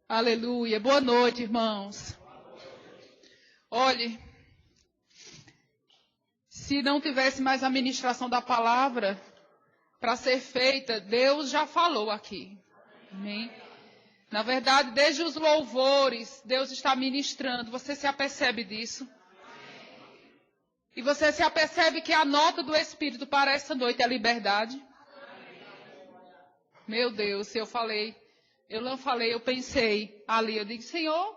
Aleluia. Boa noite, irmãos. Olhe, se não tivesse mais a ministração da palavra para ser feita, Deus já falou aqui. Amém? Na verdade, desde os louvores, Deus está ministrando. Você se apercebe disso? E você se apercebe que a nota do Espírito para essa noite é liberdade? Meu Deus, se eu não falei, eu pensei ali, eu digo, Senhor,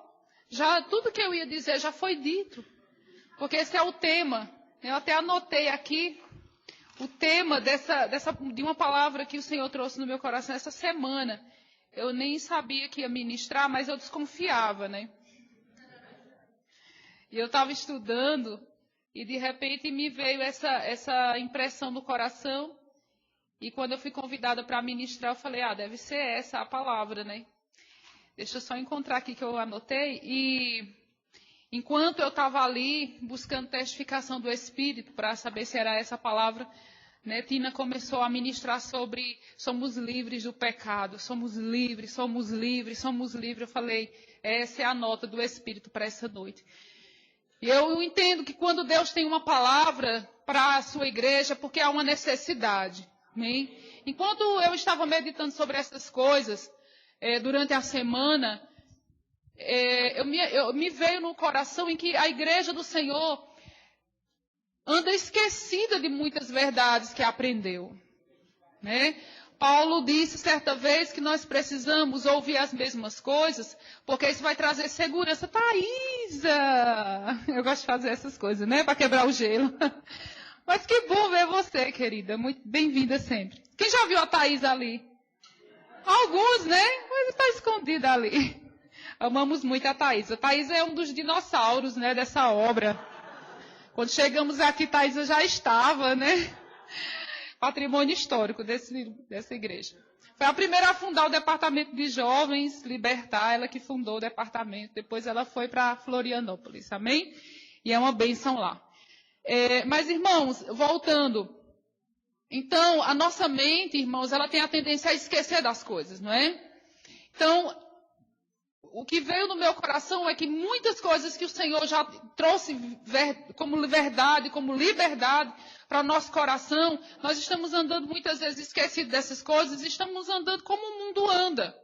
já tudo que eu ia dizer já foi dito. Porque esse é o tema. Eu até anotei aqui o tema de uma palavra que o Senhor trouxe no meu coração essa semana. Eu nem sabia que ia ministrar, mas eu desconfiava, né? E eu estava estudando e de repente me veio essa impressão no coração. E quando eu fui convidada para ministrar, eu falei, deve ser essa a palavra, né? Deixa eu só encontrar aqui que eu anotei. E enquanto eu estava ali buscando testificação do Espírito para saber se era essa a palavra, né, Tina começou a ministrar sobre somos livres do pecado, somos livres, somos livres, somos livres. Eu falei, essa é a nota do Espírito para essa noite. E eu entendo que quando Deus tem uma palavra para a sua igreja, porque há uma necessidade. Amém? Enquanto eu estava meditando sobre essas coisas, durante a semana, me veio no coração em que a igreja do Senhor anda esquecida de muitas verdades que aprendeu. Né? Paulo disse certa vez que nós precisamos ouvir as mesmas coisas, porque isso vai trazer segurança. Thaísa! Eu gosto de fazer essas coisas, né? Para quebrar o gelo. Mas que bom ver você, querida. Muito bem-vinda sempre. Quem já viu a Thaísa ali? Alguns, né? Mas está escondida ali. Amamos muito a Thaísa. A Thaísa é um dos dinossauros, né, dessa obra. Quando chegamos aqui, Thaísa já estava, né? Patrimônio histórico dessa igreja. Foi a primeira a fundar o departamento de jovens, Libertar, ela que fundou o departamento. Depois ela foi para Florianópolis, amém? E é uma bênção lá. Mas, irmãos, voltando. Então, a nossa mente, irmãos, ela tem a tendência a esquecer das coisas, não é? Então, o que veio no meu coração é que muitas coisas que o Senhor já trouxe como verdade, como liberdade para o nosso coração, nós estamos andando muitas vezes esquecidos dessas coisas, estamos andando como o mundo anda.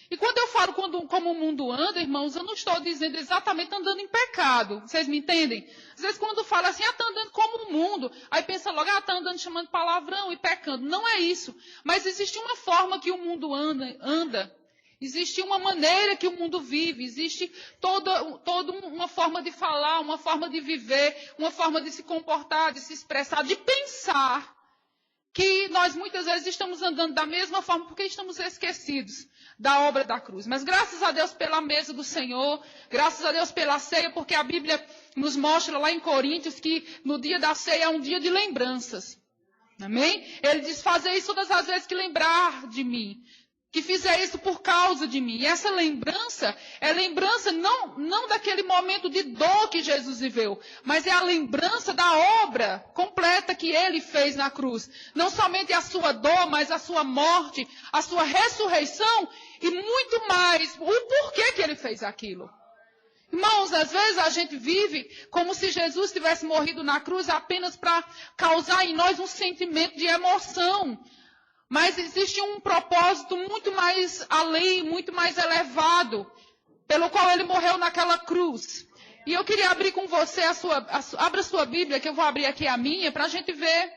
E quando eu falo como o mundo anda, irmãos, eu não estou dizendo exatamente andando em pecado. Vocês me entendem? Às vezes quando fala assim, está andando como o mundo, aí pensa logo, está andando chamando palavrão e pecando. Não é isso. Mas existe uma forma que o mundo anda. Existe uma maneira que o mundo vive. Existe toda uma forma de falar, uma forma de viver, uma forma de se comportar, de se expressar, de pensar. Que nós muitas vezes estamos andando da mesma forma porque estamos esquecidos da obra da cruz. Mas graças a Deus pela mesa do Senhor, graças a Deus pela ceia, porque a Bíblia nos mostra lá em Coríntios que no dia da ceia é um dia de lembranças. Amém? Ele diz, fazer isso todas as vezes que lembrar de mim. Que fizer isso por causa de mim. E essa lembrança é lembrança não daquele momento de dor que Jesus viveu, mas é a lembrança da obra completa que ele fez na cruz. Não somente a sua dor, mas a sua morte, a sua ressurreição e muito mais. O porquê que ele fez aquilo. Irmãos, às vezes a gente vive como se Jesus tivesse morrido na cruz apenas para causar em nós um sentimento de emoção. Mas existe um propósito muito mais além, muito mais elevado, pelo qual ele morreu naquela cruz. E eu queria abrir com você abra a sua Bíblia, que eu vou abrir aqui a minha, para a gente ver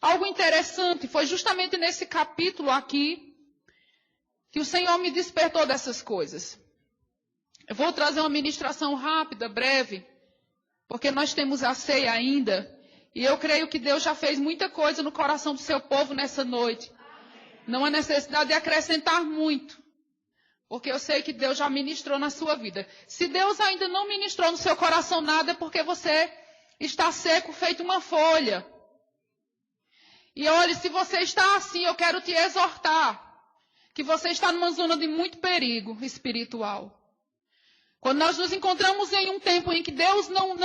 algo interessante. Foi justamente nesse capítulo aqui que o Senhor me despertou dessas coisas. Eu vou trazer uma ministração rápida, breve, porque nós temos a ceia ainda. E eu creio que Deus já fez muita coisa no coração do seu povo nessa noite. Não há necessidade de acrescentar muito, porque eu sei que Deus já ministrou na sua vida. Se Deus ainda não ministrou no seu coração nada, é porque você está seco, feito uma folha. E olhe, se você está assim, eu quero te exortar, que você está numa zona de muito perigo espiritual. Quando nós nos encontramos em um tempo em que Deus não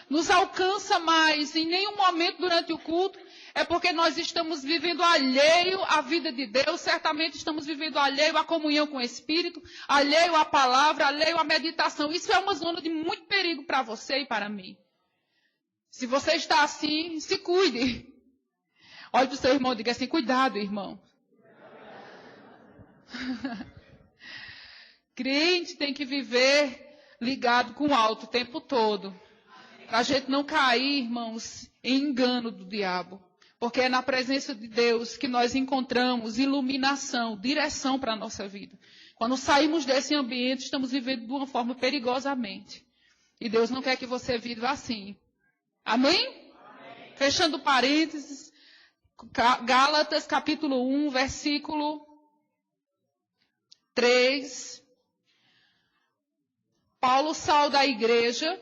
nos alcança mais, em nenhum momento durante o culto, é porque nós estamos vivendo alheio à vida de Deus, certamente estamos vivendo alheio à comunhão com o Espírito, alheio à palavra, alheio à meditação. Isso é uma zona de muito perigo para você e para mim. Se você está assim, se cuide. Olhe para o seu irmão e diga assim, cuidado, irmão. Crente tem que viver ligado com o alto o tempo todo. Para a gente não cair, irmãos, em engano do diabo. Porque é na presença de Deus que nós encontramos iluminação, direção para a nossa vida. Quando saímos desse ambiente, estamos vivendo de uma forma perigosamente. E Deus não quer que você viva assim. Amém? Amém. Fechando parênteses, Gálatas capítulo 1, versículo 3. Paulo sauda a igreja.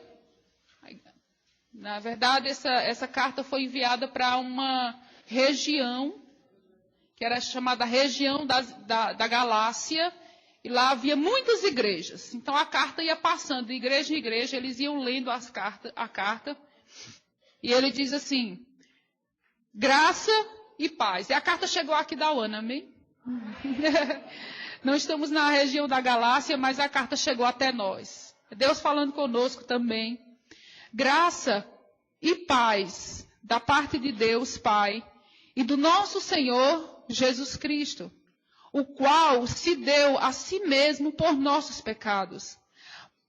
Na verdade, essa carta foi enviada para uma região, que era chamada região da Galácia, e lá havia muitas igrejas. Então a carta ia passando de igreja em igreja, eles iam lendo a carta, e ele diz assim, graça e paz. E a carta chegou aqui da UANA, amém? Não estamos na região da Galácia, mas a carta chegou até nós. Deus falando conosco também. Graça e paz da parte de Deus, Pai, e do nosso Senhor Jesus Cristo, o qual se deu a si mesmo por nossos pecados,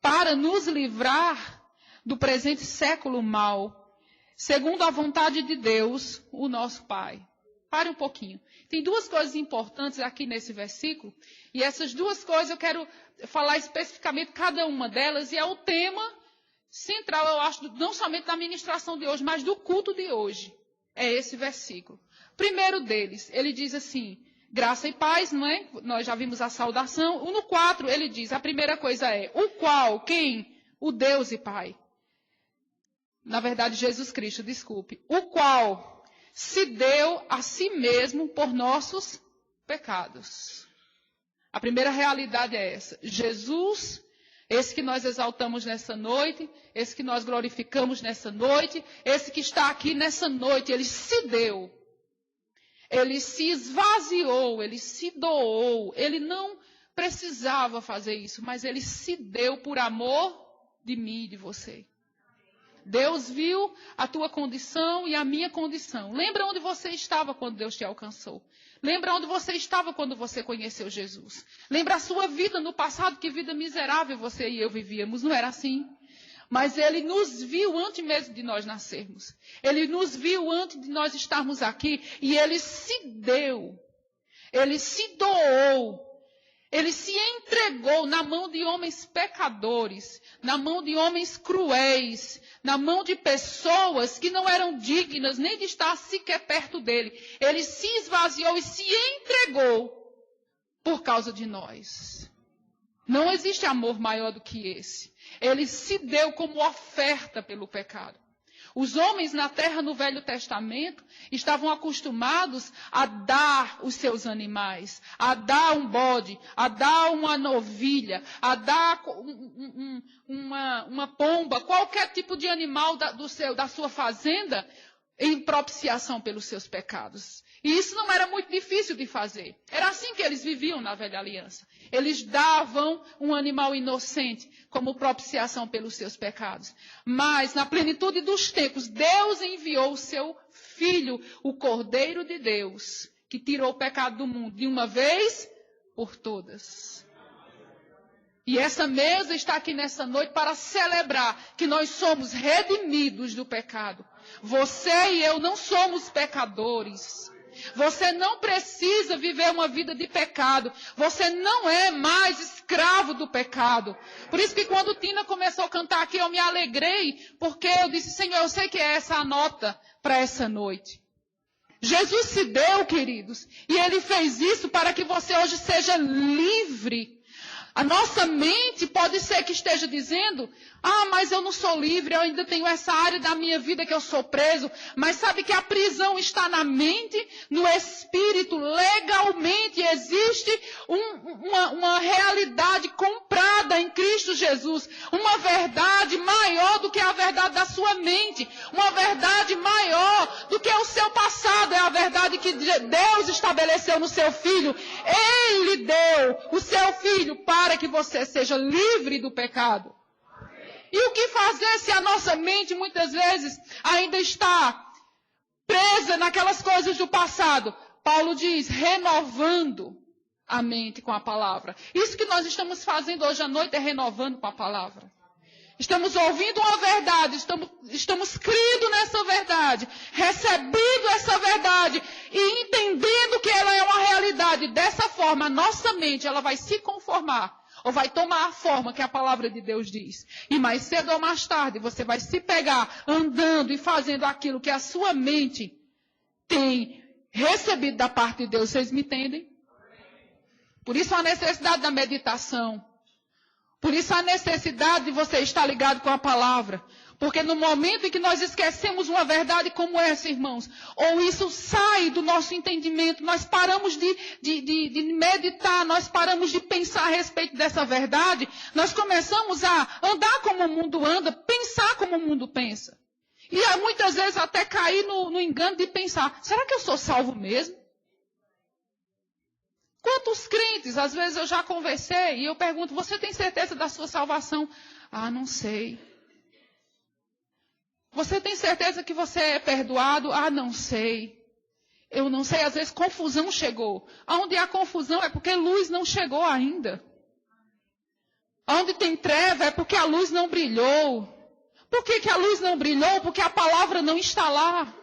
para nos livrar do presente século mau, segundo a vontade de Deus, o nosso Pai. Pare um pouquinho. Tem duas coisas importantes aqui nesse versículo, e essas duas coisas eu quero falar especificamente cada uma delas, e é o tema central, eu acho, não somente da ministração de hoje, mas do culto de hoje. É esse versículo. Primeiro deles, ele diz assim, graça e paz, não é? Nós já vimos a saudação. No 4, ele diz, a primeira coisa é, o qual, quem? O Deus e Pai. Na verdade, Jesus Cristo, desculpe. O qual se deu a si mesmo por nossos pecados. A primeira realidade é essa. Jesus, esse que nós exaltamos nessa noite, esse que nós glorificamos nessa noite, esse que está aqui nessa noite, ele se deu. Ele se esvaziou, ele se doou. Ele não precisava fazer isso, mas ele se deu por amor de mim e de você. Deus viu a tua condição e a minha condição. Lembra onde você estava quando Deus te alcançou. Lembra onde você estava quando você conheceu Jesus. Lembra a sua vida no passado, que vida miserável você e eu vivíamos. Não era assim? Mas Ele nos viu antes mesmo de nós nascermos. Ele nos viu antes de nós estarmos aqui. E Ele se deu. Ele se doou. Ele se entregou na mão de homens pecadores, na mão de homens cruéis, na mão de pessoas que não eram dignas nem de estar sequer perto dele. Ele se esvaziou e se entregou por causa de nós. Não existe amor maior do que esse. Ele se deu como oferta pelo pecado. Os homens na terra no Velho Testamento estavam acostumados a dar os seus animais, a dar um bode, a dar uma novilha, a dar uma pomba, qualquer tipo de animal da sua fazenda em propiciação pelos seus pecados. E isso não era muito difícil de fazer. Era assim que eles viviam na Velha Aliança. Eles davam um animal inocente como propiciação pelos seus pecados. Mas, na plenitude dos tempos, Deus enviou o seu Filho, o Cordeiro de Deus, que tirou o pecado do mundo de uma vez por todas. E essa mesa está aqui nessa noite para celebrar que nós somos redimidos do pecado. Você e eu não somos pecadores. Você não precisa viver uma vida de pecado. Você não é mais escravo do pecado. Por isso que quando Tina começou a cantar aqui, eu me alegrei, porque eu disse, Senhor, eu sei que é essa a nota para essa noite. Jesus se deu, queridos, e Ele fez isso para que você hoje seja livre. A nossa mente pode ser que esteja dizendo, mas eu não sou livre, eu ainda tenho essa área da minha vida que eu sou preso. Mas sabe que a prisão está na mente, no espírito, legalmente existe uma realidade comprada em Cristo Jesus. Uma verdade maior do que a verdade da sua mente. Uma verdade maior do que o seu passado. É a verdade que Deus estabeleceu no seu Filho. Ele deu o seu Filho para que você seja livre do pecado. E o que fazer se a nossa mente muitas vezes ainda está presa naquelas coisas do passado? Paulo diz, renovando a mente com a palavra. Isso que nós estamos fazendo hoje à noite é renovando com a palavra. Estamos ouvindo uma verdade, estamos crendo nessa verdade, recebendo essa verdade e entendendo que ela é uma realidade. Dessa forma, a nossa mente ela vai se conformar ou vai tomar a forma que a palavra de Deus diz. E mais cedo ou mais tarde, você vai se pegar andando e fazendo aquilo que a sua mente tem recebido da parte de Deus. Vocês me entendem? Por isso a necessidade da meditação. Por isso a necessidade de você estar ligado com a palavra. Porque no momento em que nós esquecemos uma verdade como essa, irmãos, ou isso sai do nosso entendimento, nós paramos de meditar, nós paramos de pensar a respeito dessa verdade, nós começamos a andar como o mundo anda, pensar como o mundo pensa. E muitas vezes até cair no engano de pensar, será que eu sou salvo mesmo? Quantos crentes, às vezes eu já conversei e eu pergunto, você tem certeza da sua salvação? Não sei. Você tem certeza que você é perdoado? Não sei. Eu não sei, às vezes confusão chegou. Onde há confusão é porque luz não chegou ainda. Onde tem treva é porque a luz não brilhou. Por que a luz não brilhou? Porque a palavra não está lá.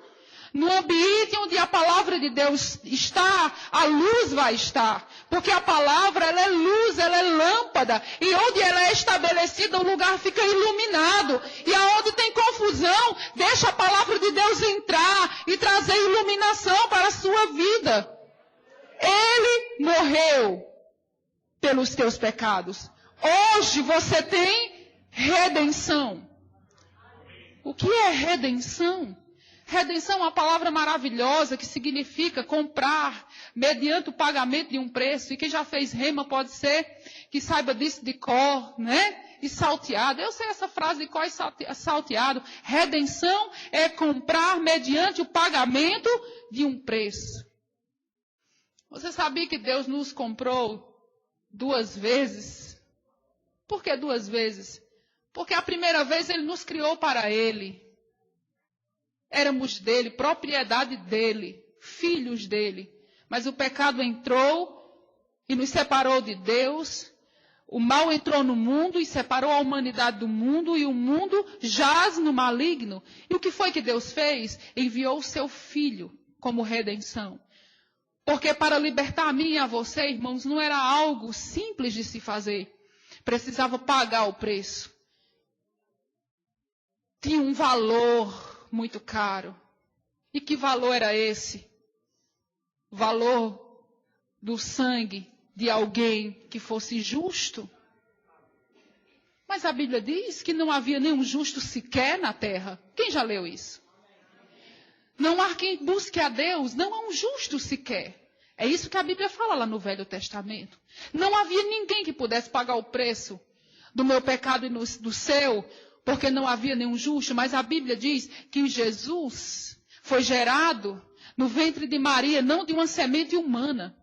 No ambiente onde a palavra de Deus está, a luz vai estar. Porque a palavra, ela é luz, ela é lâmpada. E onde ela é estabelecida, o lugar fica iluminado. E aonde tem confusão, deixa a palavra de Deus entrar e trazer iluminação para a sua vida. Ele morreu pelos teus pecados. Hoje você tem redenção. O que é redenção? Redenção é uma palavra maravilhosa que significa comprar mediante o pagamento de um preço. E quem já fez rema pode ser que saiba disso de cor, né? E salteado. Eu sei essa frase de cor e salteado. Redenção é comprar mediante o pagamento de um preço. Você sabia que Deus nos comprou 2 vezes? Por que 2 vezes? Porque a primeira vez Ele nos criou para Ele. Éramos dele, propriedade dele, filhos dele. Mas o pecado entrou e nos separou de Deus. O mal entrou no mundo e separou a humanidade do mundo. E o mundo jaz no maligno. E o que foi que Deus fez? Enviou o seu filho como redenção. Porque para libertar a mim e a você, irmãos, não era algo simples de se fazer. Precisava pagar o preço. Tinha um valor muito caro. E que valor era esse? O valor do sangue de alguém que fosse justo? Mas a Bíblia diz que não havia nenhum justo sequer na terra. Quem já leu isso? Não há quem busque a Deus, não há um justo sequer. É isso que a Bíblia fala lá no Velho Testamento. Não havia ninguém que pudesse pagar o preço do meu pecado e do seu, porque não havia nenhum justo, mas a Bíblia diz que Jesus foi gerado no ventre de Maria, não de uma semente humana,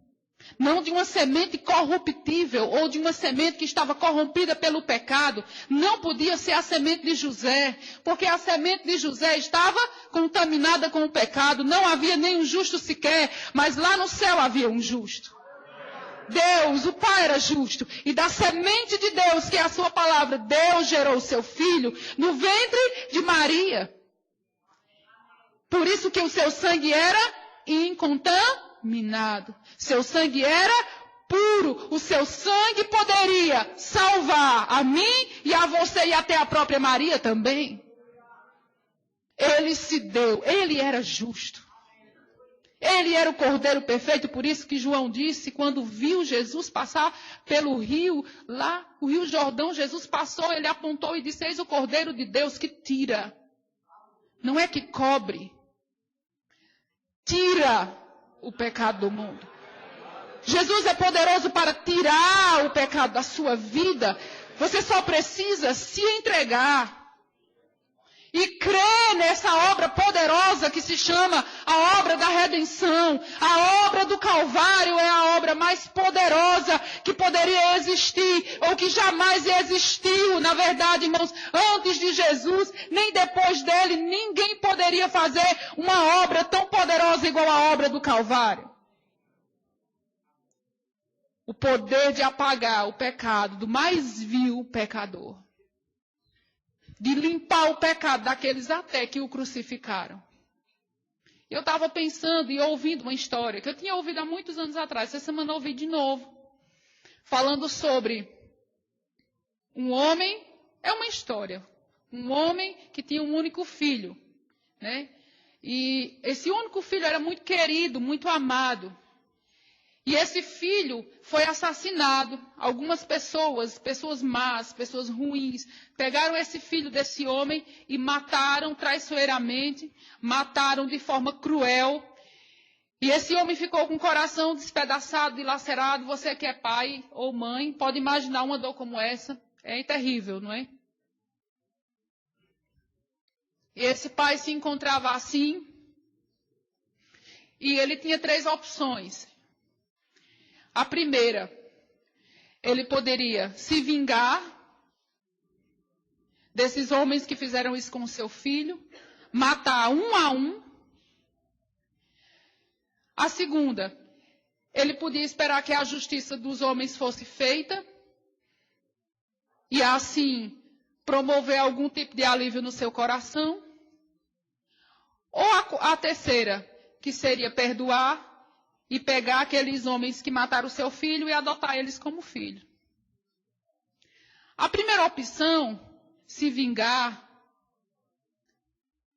não de uma semente corruptível, ou de uma semente que estava corrompida pelo pecado. Não podia ser a semente de José, porque a semente de José estava contaminada com o pecado. Não havia nenhum justo sequer, mas lá no céu havia um justo. Deus, o Pai era justo, e da semente de Deus, que é a sua palavra, Deus gerou o seu filho no ventre de Maria. Por isso que o seu sangue era incontaminado. Seu sangue era puro. O seu sangue poderia salvar a mim e a você e até a própria Maria também. Ele se deu, ele era justo. Ele era o Cordeiro perfeito, por isso que João disse, quando viu Jesus passar pelo rio, lá, o rio Jordão, Jesus passou, ele apontou e disse, eis o Cordeiro de Deus que tira. Não é que cobre. Tira o pecado do mundo. Jesus é poderoso para tirar o pecado da sua vida. Você só precisa se entregar. E crer nessa obra poderosa que se chama a obra da redenção. A obra do Calvário é a obra mais poderosa que poderia existir, ou que jamais existiu. Na verdade, irmãos, antes de Jesus, nem depois dele, ninguém poderia fazer uma obra tão poderosa igual a obra do Calvário. O poder de apagar o pecado do mais vil pecador. De limpar o pecado daqueles até que o crucificaram. Eu estava pensando e ouvindo uma história que eu tinha ouvido há muitos anos atrás. Essa semana eu ouvi de novo. Falando sobre um homem, é uma história. Um homem que tinha um único filho. Né? E esse único filho era muito querido, muito amado. E esse filho foi assassinado. Algumas pessoas más, pessoas ruins, pegaram esse filho desse homem e mataram traiçoeiramente, mataram de forma cruel. E esse homem ficou com o coração despedaçado, dilacerado. Você que é pai ou mãe, pode imaginar uma dor como essa. É terrível, não é? E esse pai se encontrava assim. E ele tinha 3 opções. A primeira, ele poderia se vingar desses homens que fizeram isso com seu filho, matar um a um. A segunda, ele podia esperar que a justiça dos homens fosse feita e assim promover algum tipo de alívio no seu coração. Ou a terceira, que seria perdoar e pegar aqueles homens que mataram o seu filho e adotar eles como filho. A primeira opção, se vingar,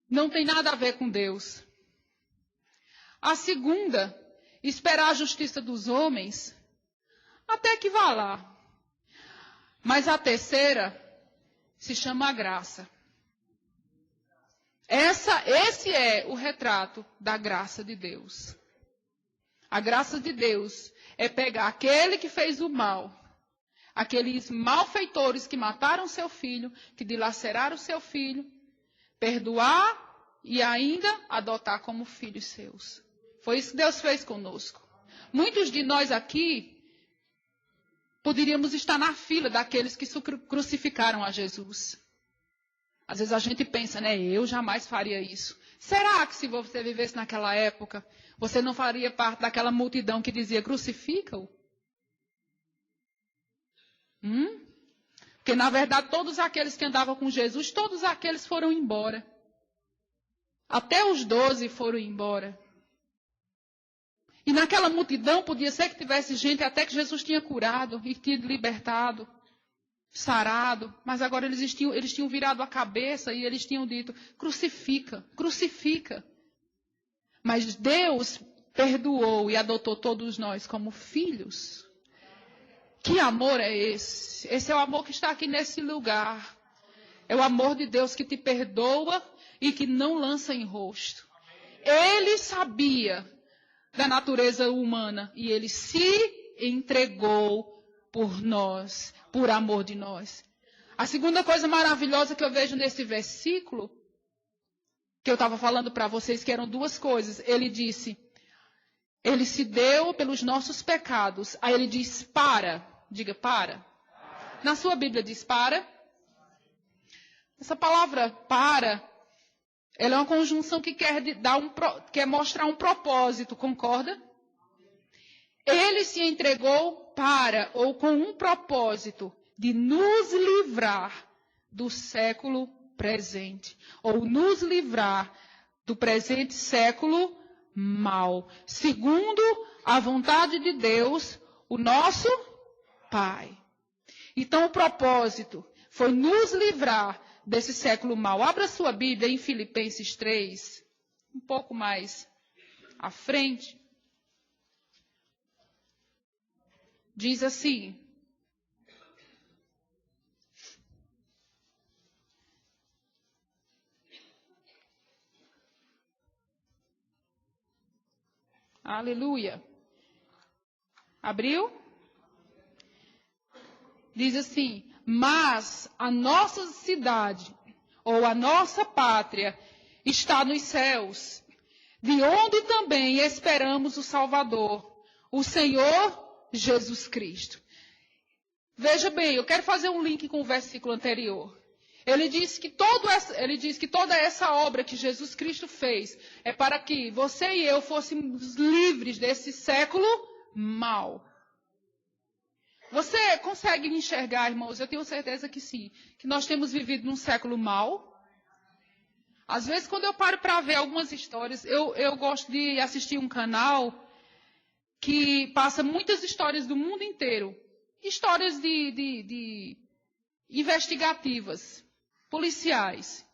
não tem nada a ver com Deus. A segunda, esperar a justiça dos homens, até que vá lá. Mas a terceira se chama graça. Esse é o retrato da graça de Deus. A graça de Deus é pegar aquele que fez o mal, aqueles malfeitores que mataram seu filho, que dilaceraram seu filho, perdoar e ainda adotar como filhos seus. Foi isso que Deus fez conosco. Muitos de nós aqui poderíamos estar na fila daqueles que crucificaram a Jesus. Às vezes a gente pensa, né? Eu jamais faria isso. Será que se você vivesse naquela época, você não faria parte daquela multidão que dizia, crucifica-o? Porque, na verdade, todos aqueles que andavam com Jesus, todos aqueles foram embora. Até os 12 foram embora. E naquela multidão podia ser que tivesse gente até que Jesus tinha curado e tinha libertado, sarado. Mas agora eles tinham virado a cabeça e eles tinham dito, crucifica, crucifica. Mas Deus perdoou e adotou todos nós como filhos. Que amor é esse? Esse é o amor que está aqui nesse lugar. É o amor de Deus que te perdoa e que não lança em rosto. Ele sabia da natureza humana e ele se entregou por nós, por amor de nós. A segunda coisa maravilhosa que eu vejo nesse versículo, que eu estava falando para vocês, que eram 2 coisas. Ele disse, ele se deu pelos nossos pecados. Aí ele diz, para. Diga, para. Na sua Bíblia diz, para. Essa palavra, para, ela é uma conjunção que quer mostrar um propósito, concorda? Ele se entregou para, ou com um propósito, de nos livrar do século presente, ou nos livrar do presente século mal, segundo a vontade de Deus, o nosso Pai. Então o propósito foi nos livrar desse século mal. Abra sua Bíblia em Filipenses 3, um pouco mais à frente. Diz assim: aleluia. Abriu? Diz assim: mas a nossa cidade, ou a nossa pátria, está nos céus, de onde também esperamos o Salvador, o Senhor Jesus Cristo. Veja bem, eu quero fazer um link com o versículo anterior. Ele diz que toda essa obra que Jesus Cristo fez é para que você e eu fôssemos livres desse século mau. Você consegue enxergar, irmãos? Eu tenho certeza que sim. Que nós temos vivido num século mau. Às vezes, quando eu paro para ver algumas histórias, eu gosto de assistir um canal que passa muitas histórias do mundo inteiro. Histórias de investigativas, policiais.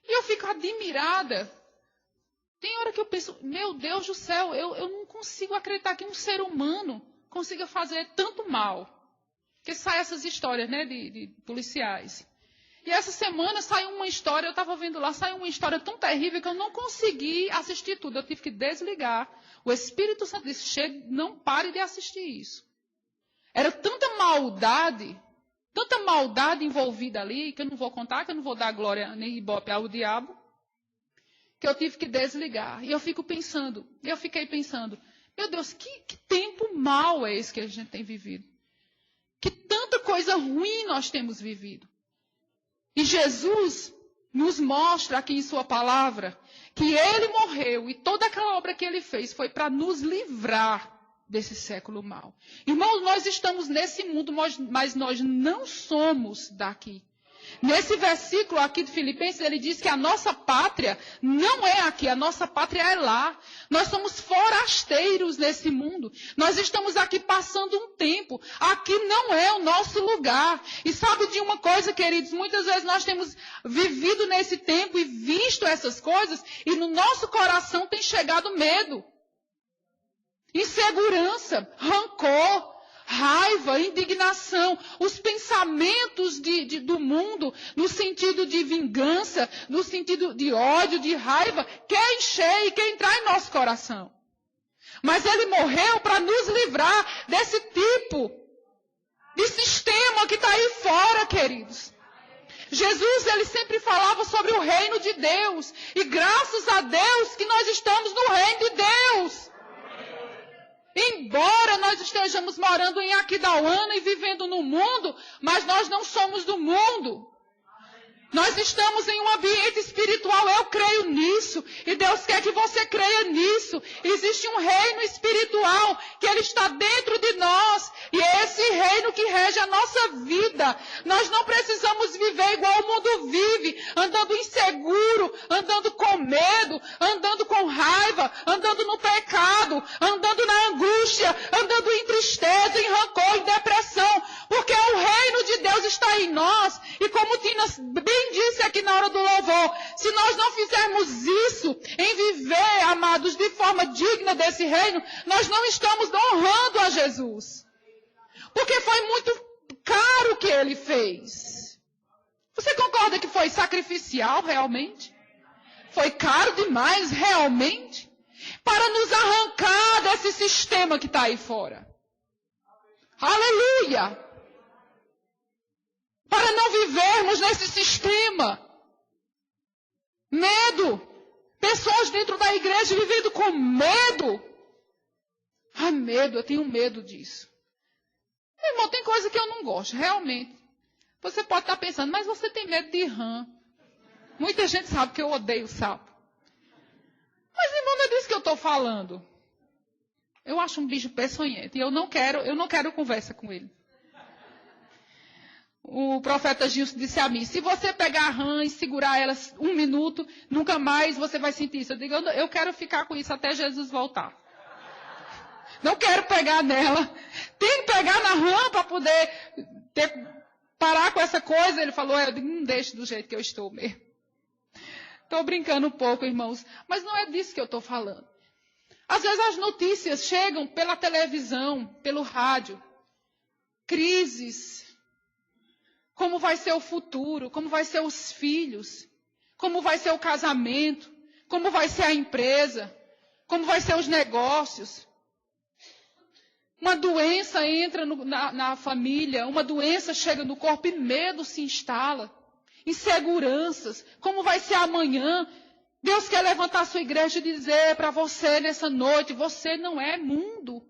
E eu fico admirada. Tem hora que eu penso, meu Deus do céu, eu não consigo acreditar que um ser humano consiga fazer tanto mal. Porque saem essas histórias, né, de policiais. E essa semana saiu uma história, eu estava vendo lá, saiu uma história tão terrível que eu não consegui assistir tudo. Eu tive que desligar. O Espírito Santo disse, chega, não pare de assistir isso. Era tanta maldade envolvida ali, que eu não vou contar, que eu não vou dar glória nem ibope ao diabo, que eu tive que desligar. E eu fiquei pensando, meu Deus, que tempo mau é esse que a gente tem vivido? Que tanta coisa ruim nós temos vivido. E Jesus nos mostra aqui em sua palavra que ele morreu e toda aquela obra que ele fez foi para nos livrar desse século mau. Irmãos, nós estamos nesse mundo, mas nós não somos daqui. Nesse versículo aqui de Filipenses, ele diz que a nossa pátria não é aqui, a nossa pátria é lá. Nós somos forasteiros nesse mundo. Nós estamos aqui passando um tempo. Aqui não é o nosso lugar. E sabe de uma coisa, queridos? Muitas vezes nós temos vivido nesse tempo e visto essas coisas e no nosso coração tem chegado medo, insegurança, rancor, raiva, indignação, os pensamentos do mundo, no sentido de vingança, no sentido de ódio, de raiva, quer encher e quer entrar em nosso coração. Mas ele morreu para nos livrar desse tipo de sistema que está aí fora, queridos. Jesus, ele sempre falava sobre o reino de Deus. E graças a Deus que nós estamos no reino de Deus. Embora nós estejamos morando em Aquidauana e vivendo no mundo, mas nós não somos do mundo. Nós estamos em um ambiente espiritual, eu creio nisso. E Deus quer que você creia nisso. Existe um reino espiritual que ele está dentro de nós. E é esse reino que rege a nossa vida. Nós não precisamos viver igual o mundo vive, andando inseguro, andando com medo, andando com raiva, andando no pecado, andando na angústia, andando em tristeza, em rancor, em depressão. Porque o reino de Deus está em nós. E como Tina bem disse aqui na hora do louvor, se nós não fizermos isso, em viver, amados, de forma digna desse reino, nós não estamos honrando a Jesus. Porque foi muito caro o que ele fez. Você concorda que foi sacrificial realmente? Foi caro demais realmente? Para nos arrancar desse sistema que está aí fora. Aleluia! Para não vivermos nesse sistema. Medo. Pessoas dentro da igreja vivendo com medo. Ah, medo, eu tenho medo disso. Meu irmão, tem coisa que eu não gosto, realmente. Você pode estar pensando, mas você tem medo de rã. Muita gente sabe que eu odeio sapo. Mas, irmão, não é disso que eu estou falando. Eu acho um bicho peçonhento e eu não quero conversa com ele. O profeta Gilson disse a mim, se você pegar a rã e segurar ela 1 minuto, nunca mais você vai sentir isso. Eu digo, eu quero ficar com isso até Jesus voltar. Não quero pegar nela. Tem que pegar na rã para poder parar com essa coisa. Ele falou, eu digo, não deixe do jeito que eu estou mesmo. Estou brincando um pouco, irmãos. Mas não é disso que eu estou falando. Às vezes as notícias chegam pela televisão, pelo rádio. Crises. Como vai ser o futuro? Como vai ser os filhos? Como vai ser o casamento? Como vai ser a empresa? Como vai ser os negócios? Uma doença entra na família, uma doença chega no corpo e medo se instala. Inseguranças. Como vai ser amanhã? Deus quer levantar a sua igreja e dizer para você nessa noite, você não é mundo.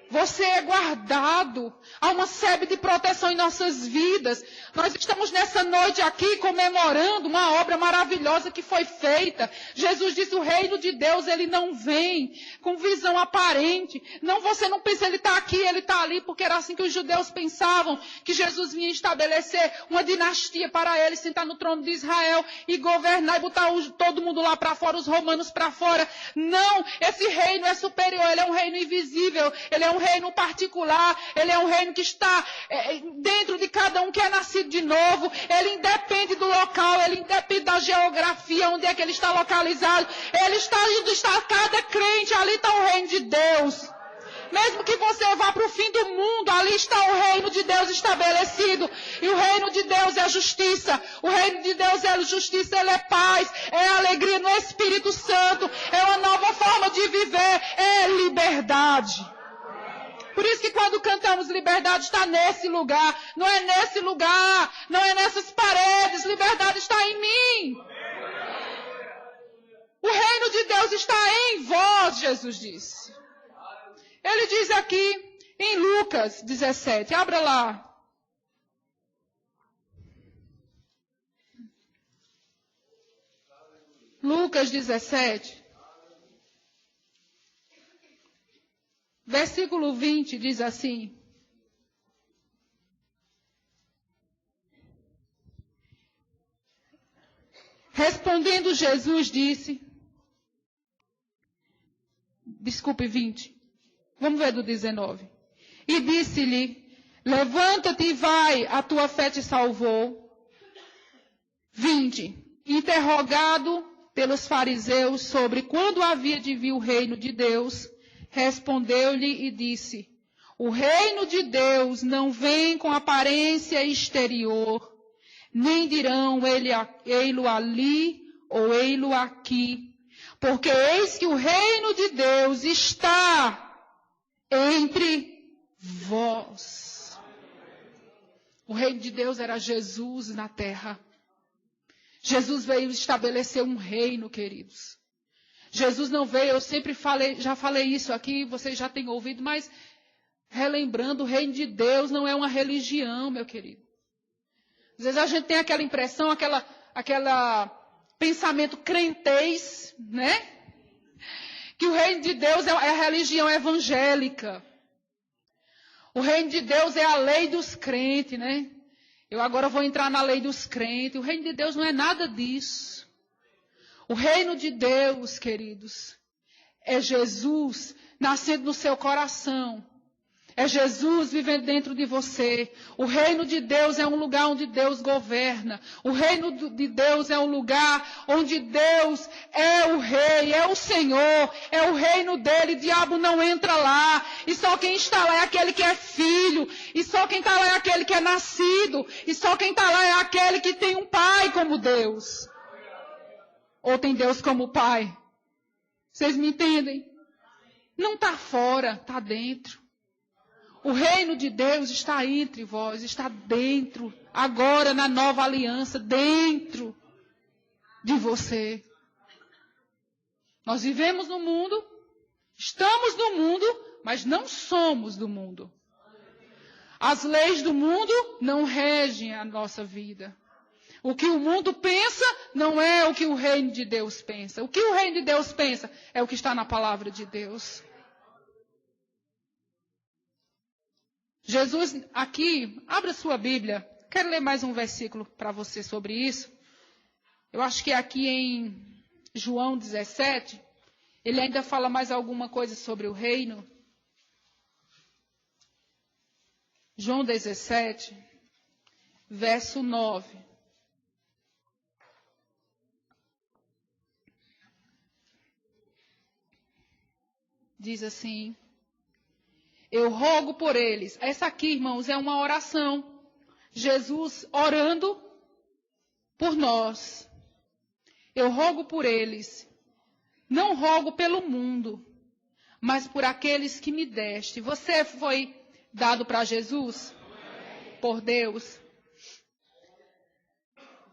Você é guardado. Há uma sebe de proteção em nossas vidas. Nós estamos nessa noite aqui comemorando uma obra maravilhosa que foi feita. Jesus disse, o reino de Deus, ele não vem com visão aparente. Não, você não pensa, ele está aqui, ele está ali, porque era assim que os judeus pensavam, que Jesus vinha estabelecer uma dinastia para ele, sentar no trono de Israel e governar e botar todo mundo lá para fora, os romanos para fora. Não, esse reino é superior, ele é um reino invisível, ele é um reino particular, ele é um reino que está dentro de cada um que é nascido de novo, ele independe do local, ele independe da geografia, onde é que ele está localizado, ele está onde está cada crente, ali está o reino de Deus. Mesmo que você vá para o fim do mundo, ali está o reino de Deus estabelecido. E o reino de Deus é a justiça. O reino de Deus é a justiça, ele é paz, é alegria no Espírito Santo, é uma nova forma de viver, é liberdade. Por isso que quando cantamos liberdade está nesse lugar. Não é nesse lugar, não é nessas paredes. Liberdade está em mim. O reino de Deus está em vós, Jesus disse. Ele diz aqui em Lucas 17. Abra lá. Lucas 17. Versículo 20 diz assim. Respondendo Jesus disse. Desculpe, 20. Vamos ver do 19. E disse-lhe, levanta-te e vai, a tua fé te salvou. 20. Interrogado pelos fariseus sobre quando havia de vir o reino de Deus, respondeu-lhe e disse, o reino de Deus não vem com aparência exterior, nem dirão ei-lo ali ou ei-lo aqui, porque eis que o reino de Deus está entre vós. O reino de Deus era Jesus na terra. Jesus veio estabelecer um reino, queridos. Jesus não veio, eu sempre falei, já falei isso aqui, vocês já têm ouvido, mas relembrando, o reino de Deus não é uma religião, meu querido. Às vezes a gente tem aquela impressão, aquela pensamento crentez, né? Que o reino de Deus é a religião evangélica. O reino de Deus é a lei dos crentes, né? Eu agora vou entrar na lei dos crentes. O reino de Deus não é nada disso. O reino de Deus, queridos, é Jesus nascendo no seu coração. É Jesus vivendo dentro de você. O reino de Deus é um lugar onde Deus governa. O reino de Deus é um lugar onde Deus é o rei, é o Senhor, é o reino dele. O diabo não entra lá. E só quem está lá é aquele que é filho. E só quem está lá é aquele que é nascido. E só quem está lá é aquele que tem um pai como Deus. Ou tem Deus como pai. Vocês me entendem? Não está fora, está dentro. O reino de Deus está entre vós, está dentro, agora na nova aliança, dentro de você. Nós vivemos no mundo, estamos no mundo, mas não somos do mundo. As leis do mundo não regem a nossa vida. O que o mundo pensa não é o que o reino de Deus pensa. O que o reino de Deus pensa é o que está na palavra de Deus. Jesus, aqui, abra sua Bíblia. Quero ler mais um versículo para você sobre isso. Eu acho que aqui em João 17, ele ainda fala mais alguma coisa sobre o reino. João 17, verso 9. diz assim: eu rogo por eles. Essa aqui, irmãos, é uma oração. Jesus orando por nós. Eu rogo por eles. Não rogo pelo mundo, mas por aqueles que me deste. Você foi dado para Jesus? Por Deus.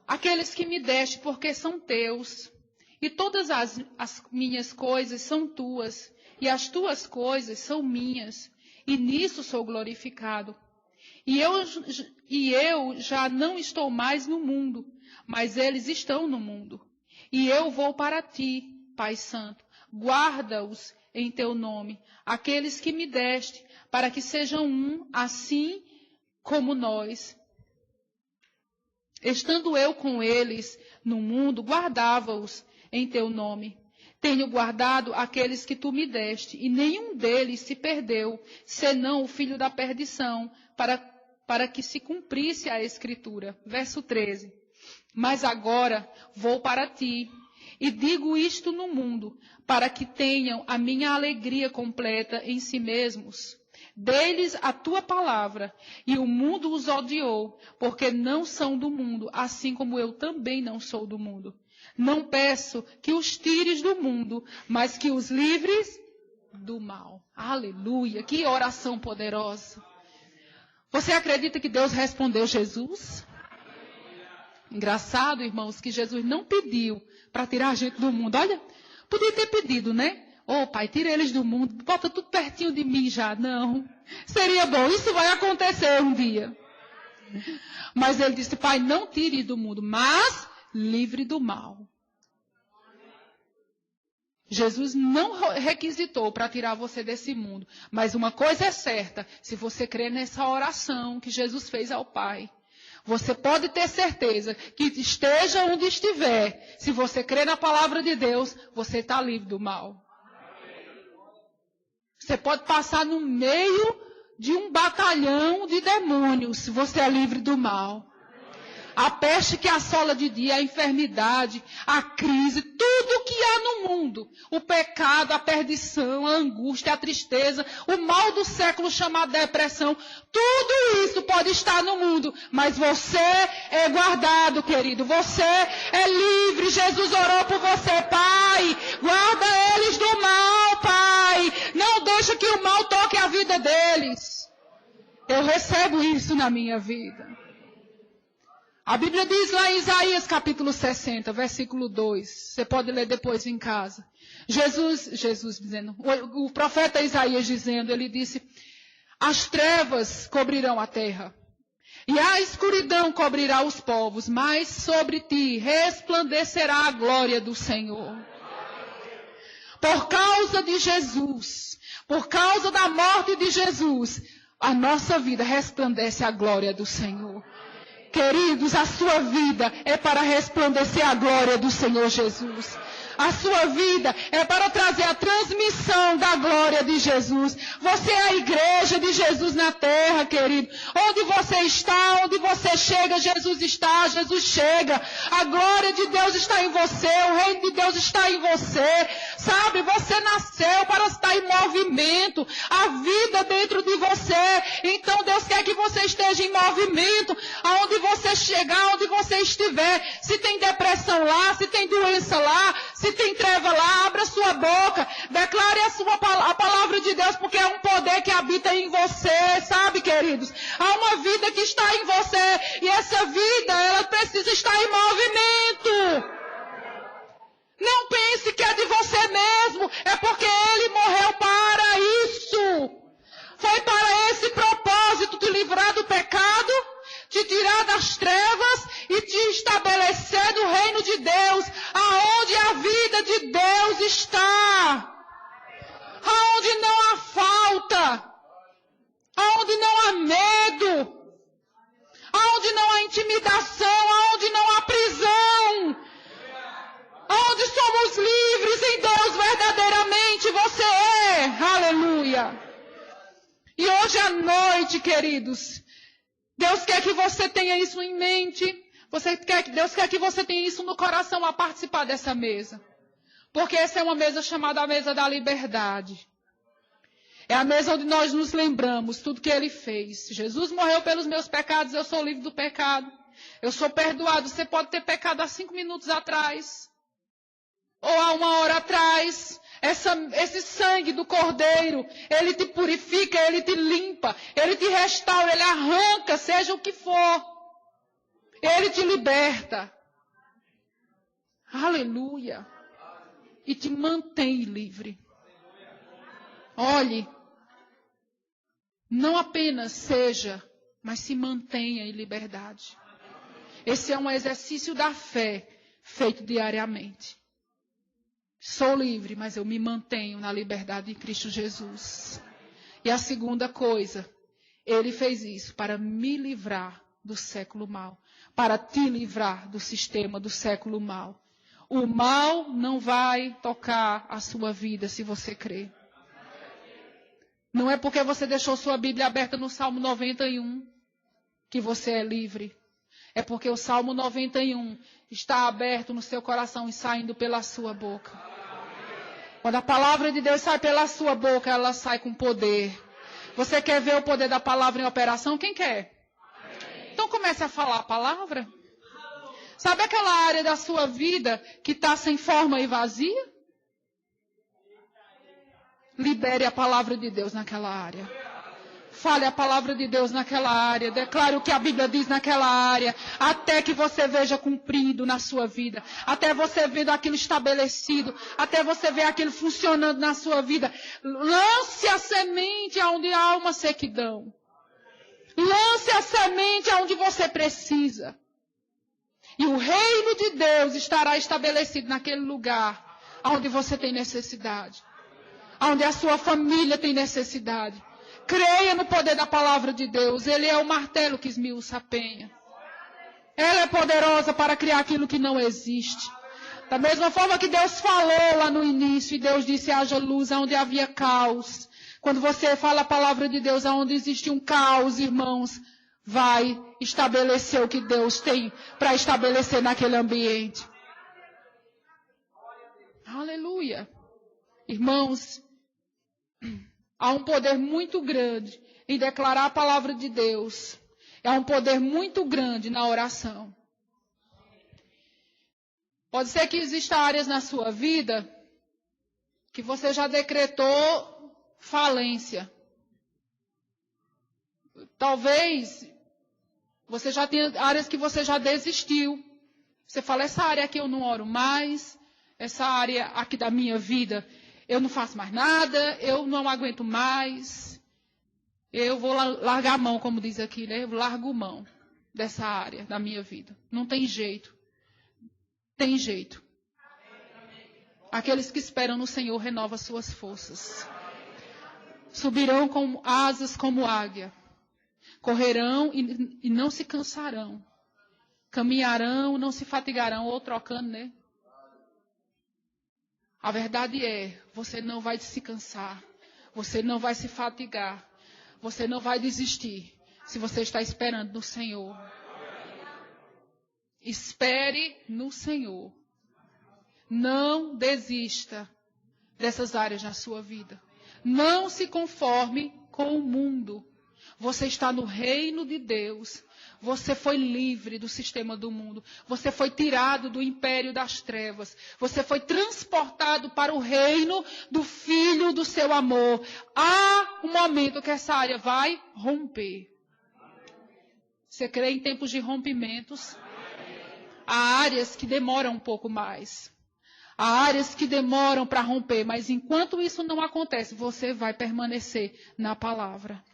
Aqueles que me deste, porque são teus. E todas as minhas coisas são tuas. E as tuas coisas são minhas. E nisso sou glorificado. E eu já não estou mais no mundo, mas eles estão no mundo. E eu vou para ti, Pai Santo. Guarda-os em teu nome, aqueles que me deste, para que sejam um, assim como nós. Estando eu com eles no mundo, guardava-os em teu nome. Tenho guardado aqueles que tu me deste, e nenhum deles se perdeu, senão o filho da perdição, para que se cumprisse a Escritura. Verso 13. Mas agora vou para ti, e digo isto no mundo, para que tenham a minha alegria completa em si mesmos. Dê-lhes a tua palavra, e o mundo os odiou, porque não são do mundo, assim como eu também não sou do mundo. Não peço que os tires do mundo, mas que os livres do mal. Aleluia, que oração poderosa. Você acredita que Deus respondeu Jesus? Engraçado, irmãos, que Jesus não pediu para tirar a gente do mundo. Olha, podia ter pedido, né? Ô, Pai, tira eles do mundo, bota tudo pertinho de mim já. Não, seria bom, isso vai acontecer um dia. Mas ele disse: Pai, não tire do mundo, mas livre do mal. Jesus não requisitou para tirar você desse mundo. Mas uma coisa é certa, se você crer nessa oração que Jesus fez ao Pai, você pode ter certeza que esteja onde estiver, se você crer na palavra de Deus, você está livre do mal. Você pode passar no meio de um batalhão de demônios, você é livre do mal. A peste que assola de dia, a enfermidade, a crise, tudo que há no mundo, o pecado, a perdição, a angústia, a tristeza, o mal do século chamado depressão, tudo isso pode estar no mundo, mas você é guardado, querido, você é livre. Jesus orou por você: Pai, guarda eles do mal, Pai, não deixa que o mal toque a vida deles. Eu recebo isso na minha vida. A Bíblia diz lá em Isaías capítulo 60, versículo 2. Você pode ler depois em casa. Jesus dizendo, o profeta Isaías dizendo, ele disse: as trevas cobrirão a terra, e a escuridão cobrirá os povos, mas sobre ti resplandecerá a glória do Senhor. Por causa de Jesus, por causa da morte de Jesus, a nossa vida resplandece a glória do Senhor. Queridos, a sua vida é para resplandecer a glória do Senhor Jesus. A sua vida é para trazer a transmissão da glória de Jesus. Você é a igreja de Jesus na terra, querido. Onde você está, onde você chega, Jesus está, Jesus chega. A glória de Deus está em você, o reino de Deus está em você. Sabe, você nasceu para estar em movimento. A vida dentro de você. Então Deus quer que você esteja em movimento. Aonde você chegar, onde você estiver. Se tem depressão lá, se tem doença lá, se tem treva lá, abra sua boca, declare a palavra de Deus, porque é um poder que habita em você, sabe, queridos? Há uma vida que está em você, e essa vida, ela precisa estar em movimento. Não pense que é de você mesmo, é porque Ele morreu para isso. Foi para esse propósito, te livrar do pecado, te tirar das trevas e te estabelecer no reino de Deus, aonde a vida de Deus está, aonde não há falta, aonde não há medo, aonde não há intimidação, aonde não há prisão, aonde somos livres em Deus verdadeiramente, você é, aleluia. E hoje à noite, queridos, Deus quer que você tenha isso em mente. Deus quer que você tenha isso no coração a participar dessa mesa. Porque essa é uma mesa chamada a mesa da liberdade. É a mesa onde nós nos lembramos tudo que Ele fez. Jesus morreu pelos meus pecados, eu sou livre do pecado. Eu sou perdoado. Você pode ter pecado há 5 minutos atrás. Ou há 1 hora atrás. Esse sangue do Cordeiro, Ele te purifica, Ele te limpa, Ele te restaura, Ele arranca, seja o que for. Ele te liberta. Aleluia. E te mantém livre. Olhe, não apenas seja, mas se mantenha em liberdade. Esse é um exercício da fé feito diariamente. Sou livre, mas eu me mantenho na liberdade de Cristo Jesus. E a segunda coisa, Ele fez isso para me livrar do século mau, para te livrar do sistema do século mau. O mal não vai tocar a sua vida se você crer. Não é porque você deixou sua Bíblia aberta no Salmo 91 que você é livre. É porque o Salmo 91 está aberto no seu coração e saindo pela sua boca. Quando a palavra de Deus sai pela sua boca, ela sai com poder. Você quer ver o poder da palavra em operação? Quem quer? Então comece a falar a palavra. Sabe aquela área da sua vida que está sem forma e vazia? Libere a palavra de Deus naquela área. Fale a palavra de Deus naquela área. Declare o que a Bíblia diz naquela área. Até que você veja cumprido na sua vida. Até você vendo aquilo estabelecido. Até você ver aquilo funcionando na sua vida. Lance a semente onde há uma sequidão. Lance a semente onde você precisa. E o reino de Deus estará estabelecido naquele lugar onde você tem necessidade. Onde a sua família tem necessidade. Creia no poder da palavra de Deus. Ele é o martelo que esmiuça a penha. Ela é poderosa para criar aquilo que não existe. Da mesma forma que Deus falou lá no início, e Deus disse, haja luz onde havia caos. Quando você fala a palavra de Deus, onde existe um caos, irmãos, vai estabelecer o que Deus tem para estabelecer naquele ambiente. Aleluia. Irmãos, há um poder muito grande em declarar a palavra de Deus. Há um poder muito grande na oração. Pode ser que existam áreas na sua vida que você já decretou falência. Talvez você já tenha áreas que você já desistiu. Você fala, essa área aqui eu não oro mais. Essa área aqui da minha vida eu não faço mais nada, eu não aguento mais, eu vou largar a mão, como diz aqui, né? Eu largo mão dessa área da minha vida. Não tem jeito. Tem jeito. Aqueles que esperam no Senhor renovam suas forças. Subirão com asas como águia. Correrão e não se cansarão. Caminharão, não se fatigarão, ou trocando, né? A verdade é, você não vai se cansar, você não vai se fatigar, você não vai desistir, se você está esperando no Senhor. Espere no Senhor. Não desista dessas áreas na sua vida. Não se conforme com o mundo. Você está no reino de Deus. Você foi livre do sistema do mundo. Você foi tirado do império das trevas. Você foi transportado para o reino do Filho do seu amor. Há um momento que essa área vai romper. Você crê em tempos de rompimentos? Há áreas que demoram um pouco mais. Há áreas que demoram para romper. Mas enquanto isso não acontece, você vai permanecer na palavra.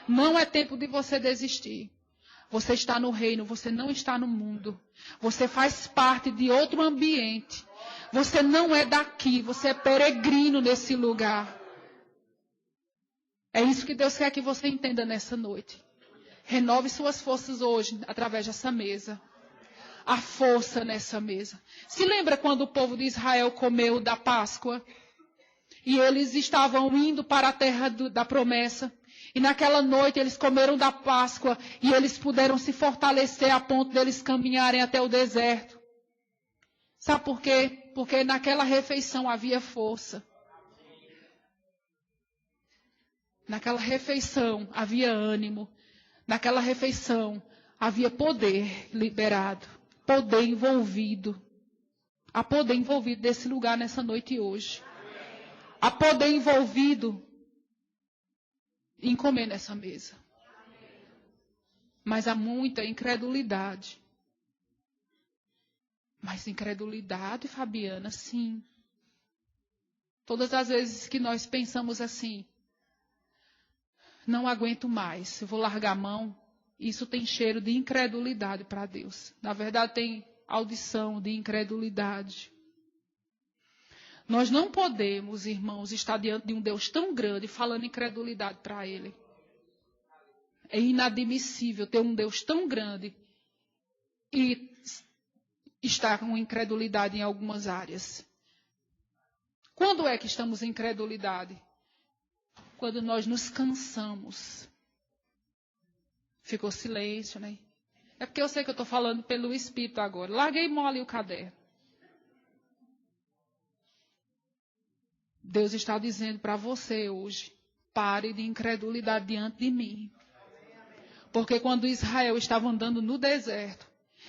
Não é tempo de você desistir. Você está no reino, você não está no mundo. Você faz parte de outro ambiente. Você não é daqui, você é peregrino nesse lugar. É isso que Deus quer que você entenda nessa noite. Renove suas forças hoje através dessa mesa. A força nessa mesa. Se lembra quando o povo de Israel comeu da Páscoa? E eles estavam indo para a terra da promessa. E naquela noite eles comeram da Páscoa e eles puderam se fortalecer a ponto deles caminharem até o deserto. Sabe por quê? Porque naquela refeição havia força. Naquela refeição havia ânimo. Naquela refeição havia poder liberado, poder envolvido. Há poder envolvido desse lugar nessa noite e hoje. Há poder envolvido em comer nessa mesa. Mas há muita incredulidade. Mas incredulidade, Fabiana, sim. Todas as vezes que nós pensamos assim, não aguento mais, eu vou largar a mão, isso tem cheiro de incredulidade para Deus. Na verdade, tem audição de incredulidade. Nós não podemos, irmãos, estar diante de um Deus tão grande falando incredulidade para Ele. É inadmissível ter um Deus tão grande e estar com incredulidade em algumas áreas. Quando é que estamos em incredulidade? Quando nós nos cansamos. Ficou silêncio, né? É porque eu sei que eu estou falando pelo Espírito agora. Larguei mole o caderno. Deus está dizendo para você hoje, pare de incredulidade diante de mim. Porque quando Israel estava andando no deserto,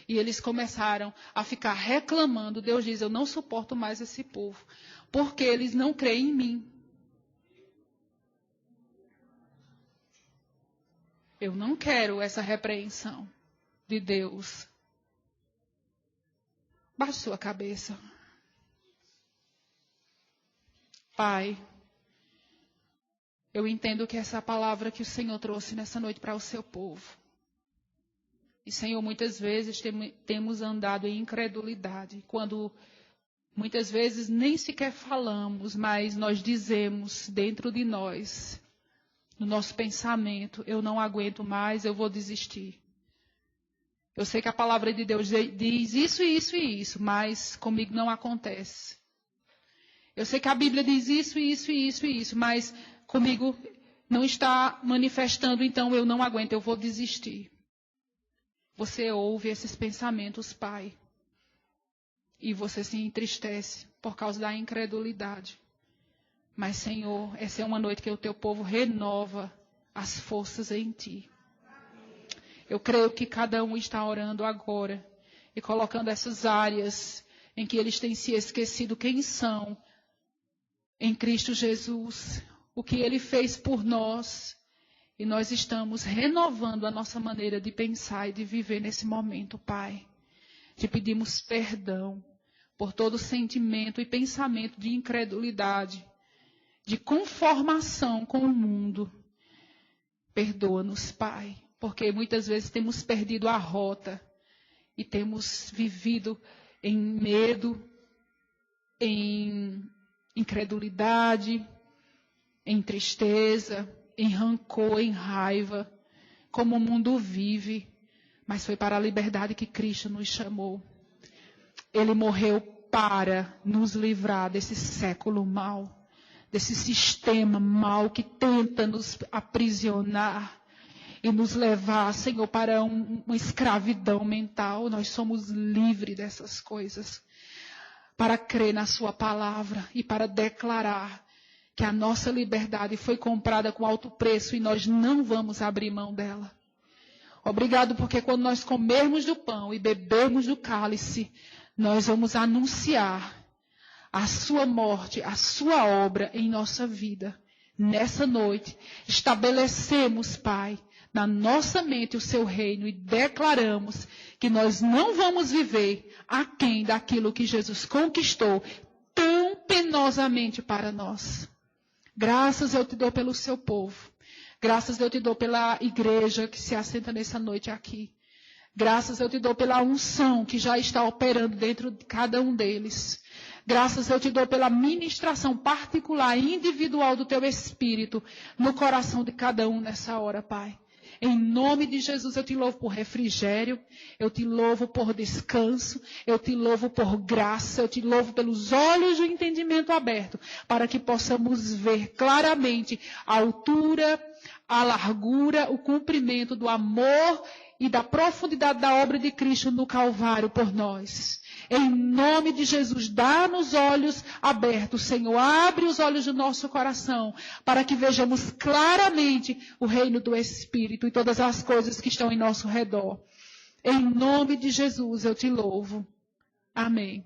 e eles começaram a ficar reclamando, Deus diz, eu não suporto mais esse povo, porque eles não creem em mim. Eu não quero essa repreensão de Deus. Baixe sua cabeça. Pai, eu entendo que essa palavra que o Senhor trouxe nessa noite para o seu povo. E, Senhor, muitas vezes temos andado em incredulidade, quando muitas vezes nem sequer falamos, mas nós dizemos dentro de nós, no nosso pensamento, eu não aguento mais, eu vou desistir. Eu sei que a palavra de Deus diz isso, isso e isso, mas comigo não acontece. Eu sei que a Bíblia diz isso, isso e isso e isso, mas comigo não está manifestando, então eu não aguento, eu vou desistir. Você ouve esses pensamentos, Pai, e você se entristece por causa da incredulidade. Mas, Senhor, essa é uma noite que o teu povo renova as forças em Ti. Eu creio que cada um está orando agora e colocando essas áreas em que eles têm se esquecido quem são em Cristo Jesus, o que Ele fez por nós. E nós estamos renovando a nossa maneira de pensar e de viver nesse momento, Pai. Te pedimos perdão por todo sentimento e pensamento de incredulidade, de conformação com o mundo. Perdoa-nos, Pai, porque muitas vezes temos perdido a rota e temos vivido em medo, em incredulidade, em tristeza, em rancor, em raiva, como o mundo vive. Mas foi para a liberdade que Cristo nos chamou. Ele morreu para nos livrar desse século mau, desse sistema mau que tenta nos aprisionar e nos levar, Senhor, para uma escravidão mental. Nós somos livres dessas coisas. Para crer na sua palavra e para declarar que a nossa liberdade foi comprada com alto preço e nós não vamos abrir mão dela. Obrigado, porque quando nós comermos do pão e bebermos do cálice, nós vamos anunciar a sua morte, a sua obra em nossa vida. Nessa noite, estabelecemos, Pai, na nossa mente o seu reino e declaramos que nós não vamos viver aquém daquilo que Jesus conquistou tão penosamente para nós. Graças eu te dou pelo seu povo. Graças eu te dou pela igreja que se assenta nessa noite aqui. Graças eu te dou pela unção que já está operando dentro de cada um deles. Graças eu te dou pela ministração particular e individual do teu Espírito no coração de cada um nessa hora, Pai. Em nome de Jesus eu te louvo por refrigério, eu te louvo por descanso, eu te louvo por graça, eu te louvo pelos olhos do entendimento aberto, para que possamos ver claramente a altura, a largura, o comprimento do amor e da profundidade da obra de Cristo no Calvário por nós. Em nome de Jesus, dá-nos olhos abertos, Senhor. Abre os olhos do nosso coração para que vejamos claramente o reino do Espírito e todas as coisas que estão em nosso redor. Em nome de Jesus, eu te louvo. Amém.